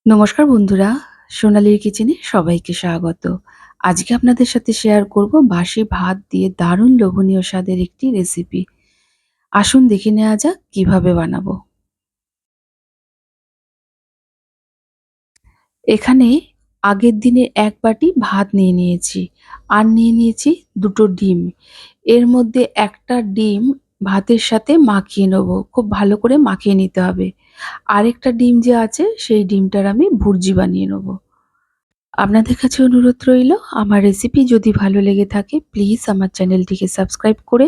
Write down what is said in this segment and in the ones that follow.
নমস্কার বন্ধুরা, সোনালীর কিচেনে সবাইকে স্বাগত। আজকে আপনাদের সাথে শেয়ার করব বাসি ভাত দিয়ে দারুণ লোভনীয় স্বাদের একটি রেসিপি। আসুন দেখে নেওয়া যাক কিভাবে বানাবো। এখানে আগের দিনের এক বাটি ভাত নিয়ে নিয়েছি, আর নিয়ে নিয়েছি দুটো ডিম। এর মধ্যে একটা ডিম ভাতের সাথে মাখিয়ে নেবো, খুব ভালো করে মাখিয়ে নিতে হবে। আরেকটা ডিম যে আছে সেই ডিমটার আমি ভুর্জি বানিয়ে নেবো। আপনাদের কাছে অনুরোধ রইল, আমার রেসিপি যদি ভালো লেগে থাকে প্লিজ আমার চ্যানেলটিকে সাবস্ক্রাইব করে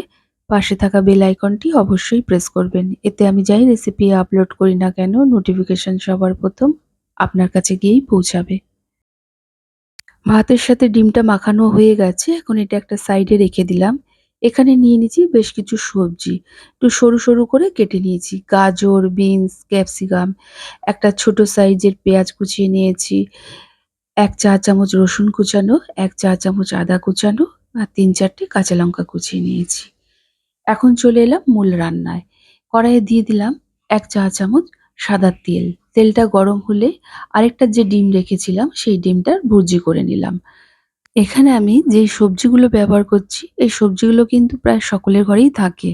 পাশে থাকা বেল আইকনটি অবশ্যই প্রেস করবেন। এতে আমি যাই রেসিপি আপলোড করি না কেন নোটিফিকেশন সবার প্রথম আপনার কাছে গিয়েই পৌঁছাবে। ভাতের সাথে ডিমটা মাখানো হয়ে গেছে, এখন এটা একটা সাইডে রেখে দিলাম। এখানে নিয়ে নিয়েছি বেশ কিছু সবজি, একটু সরু সরু করে কেটে নিয়েছি। গাজর, বিনস, ক্যাপসিকাম, একটা ছোট সাইজের পেঁয়াজ কুচিয়ে নিয়েছি, ১ চা চামচ রসুন কুচানো, ১ চা চামচ আদা কুচানো, আর ৩-৪টে কাঁচা লঙ্কা কুচিয়ে নিয়েছি। এখন চলে এলাম মূল রান্নায়। কড়াইয়ে দিয়ে দিলাম ১ চা চামচ সাদা তেল। তেলটা গরম হলে আরেকটা যে ডিম রেখেছিলাম সেই ডিমটার ভুর্জি করে নিলাম। এখানে আমি যেই সবজিগুলো ব্যবহার করছি এই সবজিগুলো কিন্তু প্রায় সকলের ঘরেই থাকে।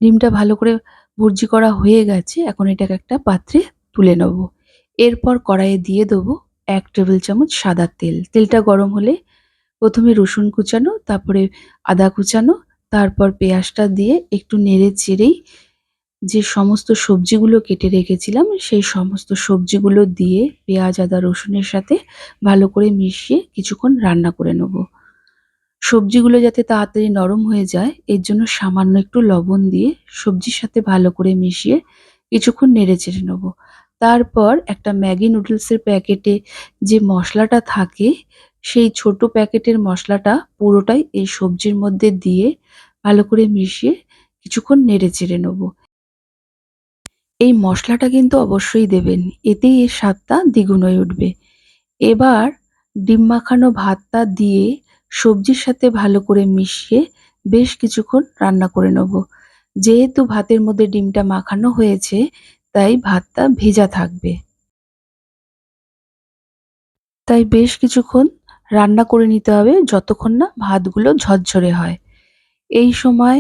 ডিমটা ভালো করে ভুর্জি করা হয়ে গেছে, এখন এটাকে একটা পাত্রে তুলে নেব। এরপর কড়াইয়ে দিয়ে দেবো ১ টেবিল চামচ সাদা তেল। তেলটা গরম হলে প্রথমে রসুন কুচানো, তারপরে আদা কুচানো, তারপর পেঁয়াজটা দিয়ে একটু নেড়ে চেড়েই যে সমস্ত সবজিগুলো কেটে রেখেছিলাম সেই সমস্ত সবজিগুলো দিয়ে পেঁয়াজ, আদা, রসুনের সাথে ভালো করে মিশিয়ে কিছুক্ষণ রান্না করে নেব। সবজিগুলো যাতে তাড়াতাড়ি নরম হয়ে যায় এর জন্য সামান্য একটু লবণ দিয়ে সবজির সাথে ভালো করে মিশিয়ে কিছুক্ষণ নেড়েচেড়ে নেব। তারপর একটা ম্যাগি নুডলসের প্যাকেটে যে মশলাটা থাকে সেই ছোট প্যাকেটের মশলাটা পুরোটাই এই সবজির মধ্যে দিয়ে ভালো করে মিশিয়ে কিছুক্ষণ নেড়েচেড়ে নেব। এই মশলাটা কিন্তু অবশ্যই দেবেন, এতেই এর স্বাদটা দ্বিগুণ হয়ে উঠবে। এবার ডিম মাখানো ভাতটা দিয়ে সবজির সাথে ভালো করে মিশিয়ে বেশ কিছুক্ষণ রান্না করে নেব। যেহেতু ভাতের মধ্যে ডিমটা মাখানো হয়েছে তাই ভাতটা ভেজা থাকবে। তাই বেশ কিছুক্ষণ রান্না করে নিতে হবে যতক্ষণ না ভাতগুলো ঝরঝরে হয়। এই সময়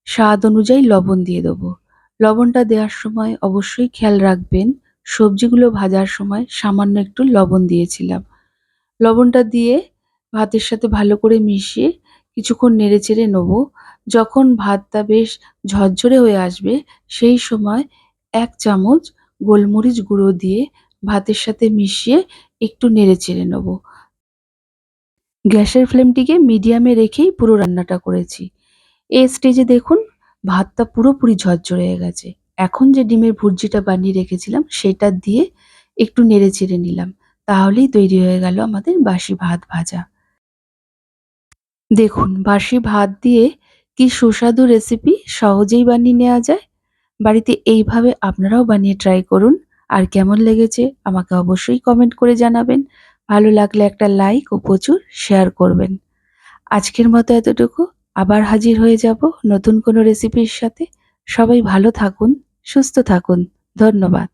স্বাদ অনুযায়ী লবণ দিয়ে দেবো। লবণটা দেওয়ার সময় অবশ্যই খেয়াল রাখবেন, সবজিগুলো ভাজার সময় সামান্য একটু লবণ দিয়েছিলাম। লবণটা দিয়ে ভাতের সাথে ভালো করে মিশিয়ে কিছুক্ষণ নেড়েচেড়ে নেব। যখন ভাতটা বেশ ঝরঝরে হয়ে আসবে সেই সময় ১ চামচ গোলমরিচ গুঁড়ো দিয়ে ভাতের সাথে মিশিয়ে একটু নেড়েচেড়ে নেব। গ্যাসের ফ্লেমটিকে মিডিয়ামে রেখেই পুরো রান্নাটা করেছি। এই স্টেজে দেখুন ভাতটা পুরোপুরি ঝরঝরে হয়ে গেছে। এখন যে ডিমের ভুর্জিটা বানিয়ে রেখেছিলাম সেটা দিয়ে একটু নেড়েচেড়ে নিলাম। তাহলেই তৈরি হয়ে গেল আমাদের বাসি ভাত ভাজা। দেখুন বাসি ভাত দিয়ে কি সুস্বাদু রেসিপি সহজেই বানিয়ে নেওয়া যায়। বাড়িতে এইভাবে আপনারাও বানিয়ে ট্রাই করুন। আর কেমন লেগেছে আমাকে অবশ্যই কমেন্ট করে জানাবেন। ভালো লাগলে একটা লাইক ও প্রচুর শেয়ার করবেন। আজকের মতো এতটুকু। আবার হাজির হয়ে যাব নতুন কোনো রেসিপির সাথে। সবাই ভালো থাকুন, সুস্থ থাকুন। ধন্যবাদ।